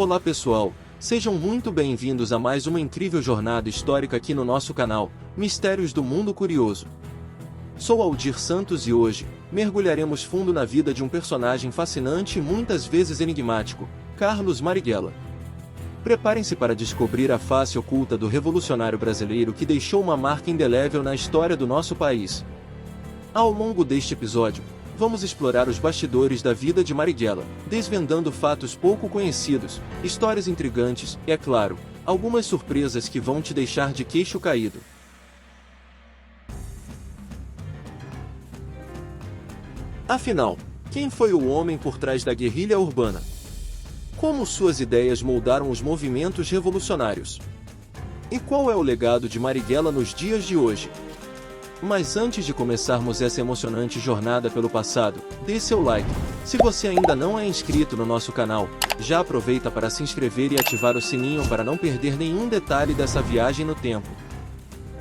Olá pessoal, sejam muito bem-vindos a mais uma incrível jornada histórica aqui no nosso canal, Mistérios do Mundo Curioso. Sou Aldir Santos e hoje, mergulharemos fundo na vida de um personagem fascinante e muitas vezes enigmático, Carlos Marighella. Preparem-se para descobrir a face oculta do revolucionário brasileiro que deixou uma marca indelével na história do nosso país. Ao longo deste episódio, vamos explorar os bastidores da vida de Marighella, desvendando fatos pouco conhecidos, histórias intrigantes e, é claro, algumas surpresas que vão te deixar de queixo caído. Afinal, quem foi o homem por trás da guerrilha urbana? Como suas ideias moldaram os movimentos revolucionários? E qual é o legado de Marighella nos dias de hoje? Mas antes de começarmos essa emocionante jornada pelo passado, dê seu like. Se você ainda não é inscrito no nosso canal, já aproveita para se inscrever e ativar o sininho para não perder nenhum detalhe dessa viagem no tempo.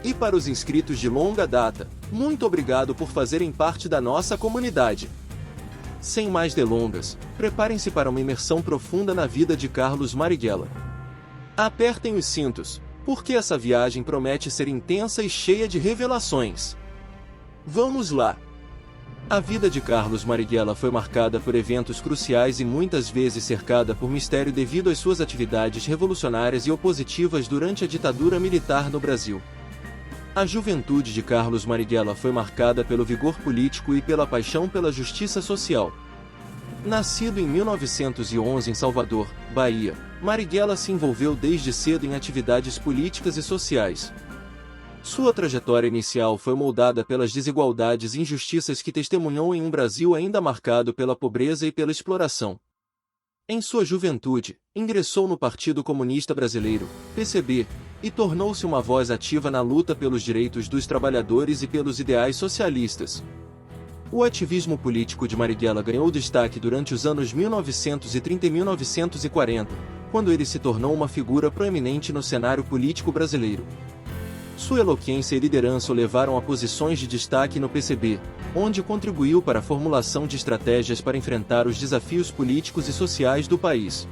E para os inscritos de longa data, muito obrigado por fazerem parte da nossa comunidade. Sem mais delongas, preparem-se para uma imersão profunda na vida de Carlos Marighella. Apertem os cintos, porque essa viagem promete ser intensa e cheia de revelações. Vamos lá! A vida de Carlos Marighella foi marcada por eventos cruciais e muitas vezes cercada por mistério devido às suas atividades revolucionárias e opositivas durante a ditadura militar no Brasil. A juventude de Carlos Marighella foi marcada pelo vigor político e pela paixão pela justiça social. Nascido em 1911 em Salvador, Bahia, Marighella se envolveu desde cedo em atividades políticas e sociais. Sua trajetória inicial foi moldada pelas desigualdades e injustiças que testemunhou em um Brasil ainda marcado pela pobreza e pela exploração. Em sua juventude, ingressou no Partido Comunista Brasileiro, PCB, e tornou-se uma voz ativa na luta pelos direitos dos trabalhadores e pelos ideais socialistas. O ativismo político de Marighella ganhou destaque durante os anos 1930 e 1940, quando ele se tornou uma figura proeminente no cenário político brasileiro. Sua eloquência e liderança o levaram a posições de destaque no PCB, onde contribuiu para a formulação de estratégias para enfrentar os desafios políticos e sociais do país.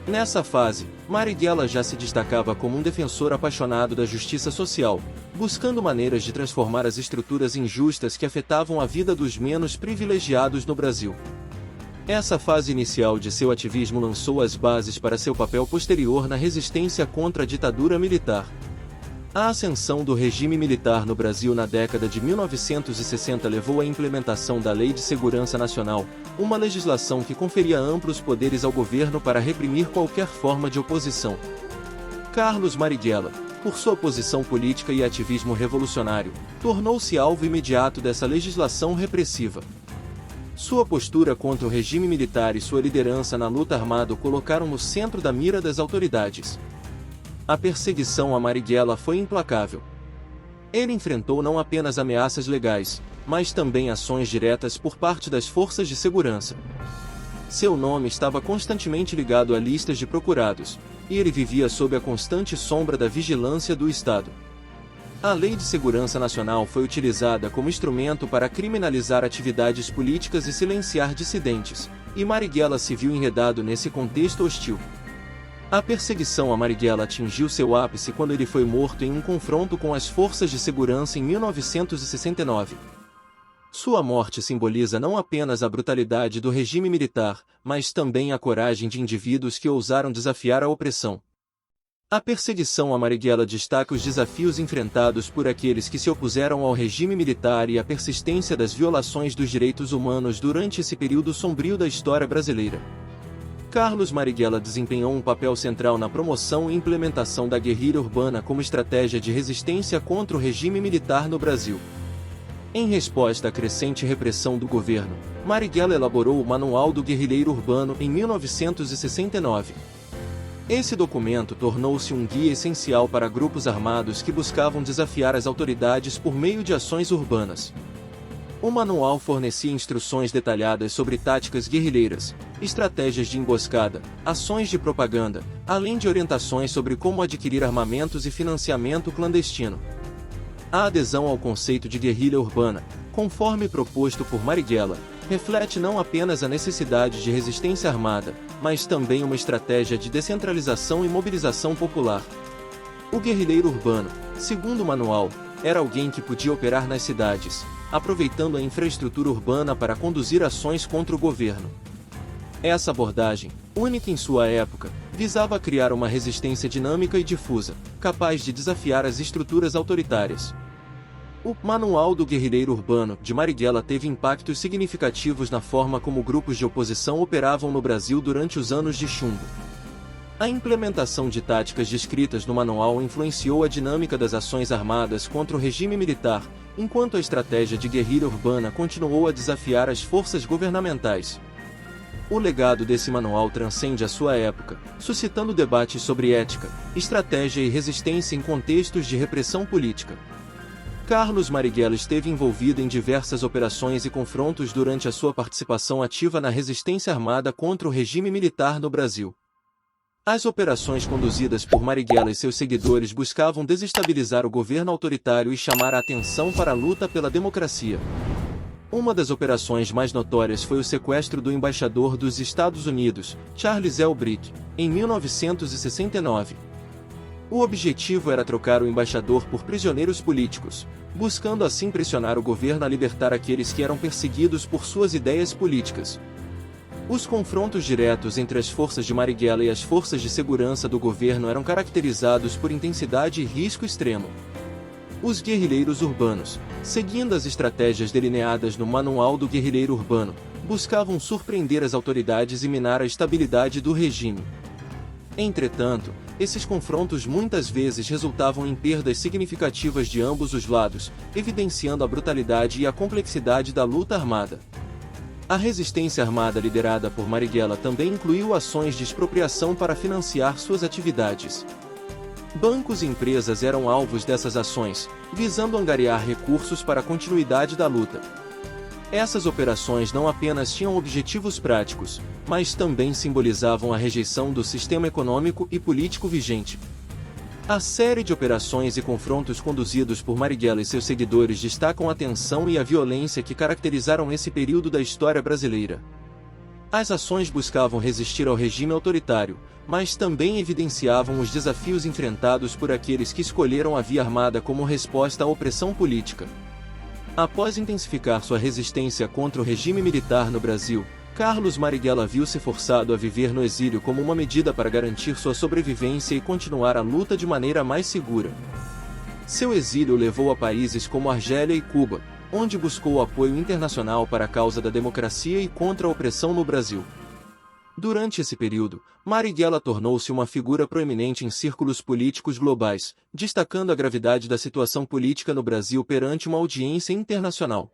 Nessa fase, Marighella já se destacava como um defensor apaixonado da justiça social, buscando maneiras de transformar as estruturas injustas que afetavam a vida dos menos privilegiados no Brasil. Essa fase inicial de seu ativismo lançou as bases para seu papel posterior na resistência contra a ditadura militar. A ascensão do regime militar no Brasil na década de 1960 levou à implementação da Lei de Segurança Nacional, uma legislação que conferia amplos poderes ao governo para reprimir qualquer forma de oposição. Carlos Marighella, por sua posição política e ativismo revolucionário, tornou-se alvo imediato dessa legislação repressiva. Sua postura contra o regime militar e sua liderança na luta armada o colocaram no centro da mira das autoridades. A perseguição a Marighella foi implacável. Ele enfrentou não apenas ameaças legais, mas também ações diretas por parte das forças de segurança. Seu nome estava constantemente ligado a listas de procurados, e ele vivia sob a constante sombra da vigilância do Estado. A Lei de Segurança Nacional foi utilizada como instrumento para criminalizar atividades políticas e silenciar dissidentes, e Marighella se viu enredado nesse contexto hostil. A perseguição a Marighella atingiu seu ápice quando ele foi morto em um confronto com as forças de segurança em 1969. Sua morte simboliza não apenas a brutalidade do regime militar, mas também a coragem de indivíduos que ousaram desafiar a opressão. A perseguição a Marighella destaca os desafios enfrentados por aqueles que se opuseram ao regime militar e a persistência das violações dos direitos humanos durante esse período sombrio da história brasileira. Carlos Marighella desempenhou um papel central na promoção e implementação da guerrilha urbana como estratégia de resistência contra o regime militar no Brasil. Em resposta à crescente repressão do governo, Marighella elaborou o Manual do Guerrilheiro Urbano em 1969. Esse documento tornou-se um guia essencial para grupos armados que buscavam desafiar as autoridades por meio de ações urbanas. O manual fornecia instruções detalhadas sobre táticas guerrilheiras, estratégias de emboscada, ações de propaganda, além de orientações sobre como adquirir armamentos e financiamento clandestino. A adesão ao conceito de guerrilha urbana, conforme proposto por Marighella, reflete não apenas a necessidade de resistência armada, mas também uma estratégia de descentralização e mobilização popular. O guerrilheiro urbano, segundo o manual, era alguém que podia operar nas cidades, aproveitando a infraestrutura urbana para conduzir ações contra o governo. Essa abordagem, única em sua época, visava criar uma resistência dinâmica e difusa, capaz de desafiar as estruturas autoritárias. O Manual do Guerrilheiro Urbano de Marighella teve impactos significativos na forma como grupos de oposição operavam no Brasil durante os anos de chumbo. A implementação de táticas descritas no manual influenciou a dinâmica das ações armadas contra o regime militar, enquanto a estratégia de guerrilha urbana continuou a desafiar as forças governamentais. O legado desse manual transcende a sua época, suscitando debates sobre ética, estratégia e resistência em contextos de repressão política. Carlos Marighella esteve envolvido em diversas operações e confrontos durante a sua participação ativa na resistência armada contra o regime militar no Brasil. As operações conduzidas por Marighella e seus seguidores buscavam desestabilizar o governo autoritário e chamar a atenção para a luta pela democracia. Uma das operações mais notórias foi o sequestro do embaixador dos Estados Unidos, Charles Elbrick, em 1969. O objetivo era trocar o embaixador por prisioneiros políticos, buscando assim pressionar o governo a libertar aqueles que eram perseguidos por suas ideias políticas. Os confrontos diretos entre as forças de Marighella e as forças de segurança do governo eram caracterizados por intensidade e risco extremo. Os guerrilheiros urbanos, seguindo as estratégias delineadas no Manual do Guerrilheiro Urbano, buscavam surpreender as autoridades e minar a estabilidade do regime. Entretanto, esses confrontos muitas vezes resultavam em perdas significativas de ambos os lados, evidenciando a brutalidade e a complexidade da luta armada. A resistência armada liderada por Marighella também incluiu ações de expropriação para financiar suas atividades. Bancos e empresas eram alvos dessas ações, visando angariar recursos para a continuidade da luta. Essas operações não apenas tinham objetivos práticos, mas também simbolizavam a rejeição do sistema econômico e político vigente. A série de operações e confrontos conduzidos por Marighella e seus seguidores destacam a tensão e a violência que caracterizaram esse período da história brasileira. As ações buscavam resistir ao regime autoritário, mas também evidenciavam os desafios enfrentados por aqueles que escolheram a via armada como resposta à opressão política. Após intensificar sua resistência contra o regime militar no Brasil, Carlos Marighella viu-se forçado a viver no exílio como uma medida para garantir sua sobrevivência e continuar a luta de maneira mais segura. Seu exílio levou a países como Argélia e Cuba, onde buscou apoio internacional para a causa da democracia e contra a opressão no Brasil. Durante esse período, Marighella tornou-se uma figura proeminente em círculos políticos globais, destacando a gravidade da situação política no Brasil perante uma audiência internacional.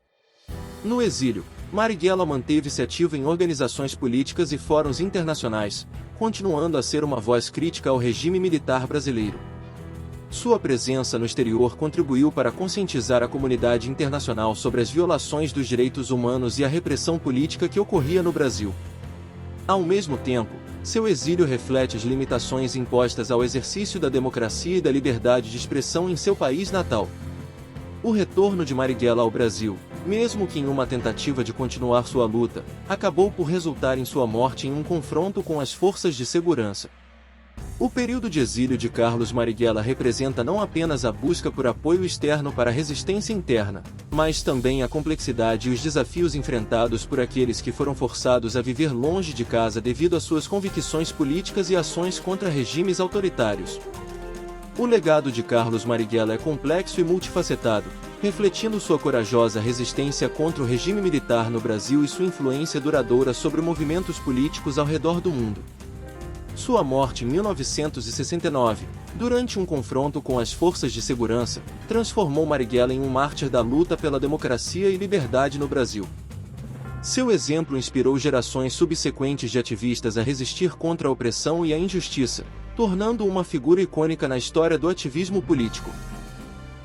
No exílio, Marighella manteve-se ativo em organizações políticas e fóruns internacionais, continuando a ser uma voz crítica ao regime militar brasileiro. Sua presença no exterior contribuiu para conscientizar a comunidade internacional sobre as violações dos direitos humanos e a repressão política que ocorria no Brasil. Ao mesmo tempo, seu exílio reflete as limitações impostas ao exercício da democracia e da liberdade de expressão em seu país natal. O retorno de Marighella ao Brasil, mesmo que em uma tentativa de continuar sua luta, acabou por resultar em sua morte em um confronto com as forças de segurança. O período de exílio de Carlos Marighella representa não apenas a busca por apoio externo para a resistência interna, mas também a complexidade e os desafios enfrentados por aqueles que foram forçados a viver longe de casa devido às suas convicções políticas e ações contra regimes autoritários. O legado de Carlos Marighella é complexo e multifacetado, refletindo sua corajosa resistência contra o regime militar no Brasil e sua influência duradoura sobre movimentos políticos ao redor do mundo. Sua morte em 1969, durante um confronto com as forças de segurança, transformou Marighella em um mártir da luta pela democracia e liberdade no Brasil. Seu exemplo inspirou gerações subsequentes de ativistas a resistir contra a opressão e a injustiça, tornando-o uma figura icônica na história do ativismo político.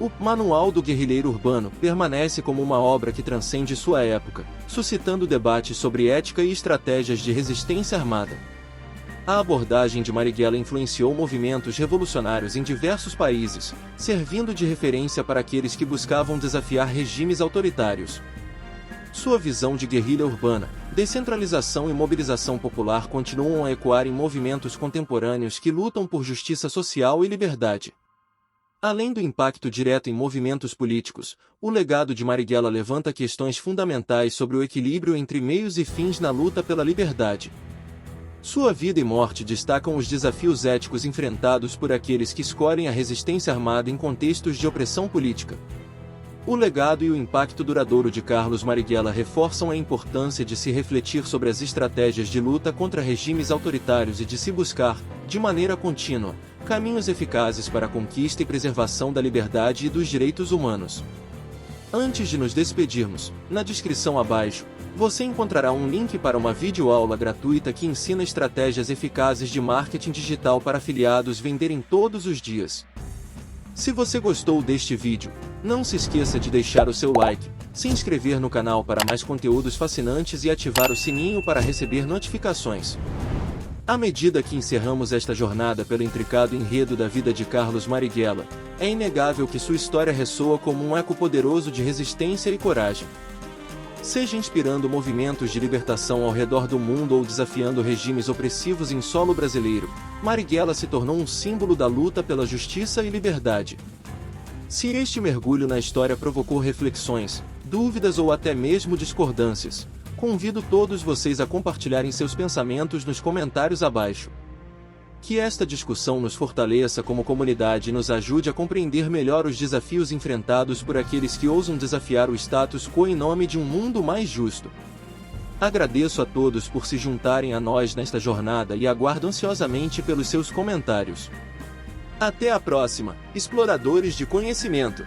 O Manual do Guerrilheiro Urbano permanece como uma obra que transcende sua época, suscitando debates sobre ética e estratégias de resistência armada. A abordagem de Marighella influenciou movimentos revolucionários em diversos países, servindo de referência para aqueles que buscavam desafiar regimes autoritários. Sua visão de guerrilha urbana, descentralização e mobilização popular continuam a ecoar em movimentos contemporâneos que lutam por justiça social e liberdade. Além do impacto direto em movimentos políticos, o legado de Marighella levanta questões fundamentais sobre o equilíbrio entre meios e fins na luta pela liberdade. Sua vida e morte destacam os desafios éticos enfrentados por aqueles que escolhem a resistência armada em contextos de opressão política. O legado e o impacto duradouro de Carlos Marighella reforçam a importância de se refletir sobre as estratégias de luta contra regimes autoritários e de se buscar, de maneira contínua, caminhos eficazes para a conquista e preservação da liberdade e dos direitos humanos. Antes de nos despedirmos, na descrição abaixo, você encontrará um link para uma videoaula gratuita que ensina estratégias eficazes de marketing digital para afiliados venderem todos os dias. Se você gostou deste vídeo, não se esqueça de deixar o seu like, se inscrever no canal para mais conteúdos fascinantes e ativar o sininho para receber notificações. À medida que encerramos esta jornada pelo intricado enredo da vida de Carlos Marighella, é inegável que sua história ressoa como um eco poderoso de resistência e coragem. Seja inspirando movimentos de libertação ao redor do mundo ou desafiando regimes opressivos em solo brasileiro, Marighella se tornou um símbolo da luta pela justiça e liberdade. Se este mergulho na história provocou reflexões, dúvidas ou até mesmo discordâncias, convido todos vocês a compartilharem seus pensamentos nos comentários abaixo. Que esta discussão nos fortaleça como comunidade e nos ajude a compreender melhor os desafios enfrentados por aqueles que ousam desafiar o status quo em nome de um mundo mais justo. Agradeço a todos por se juntarem a nós nesta jornada e aguardo ansiosamente pelos seus comentários. Até a próxima, exploradores de conhecimento!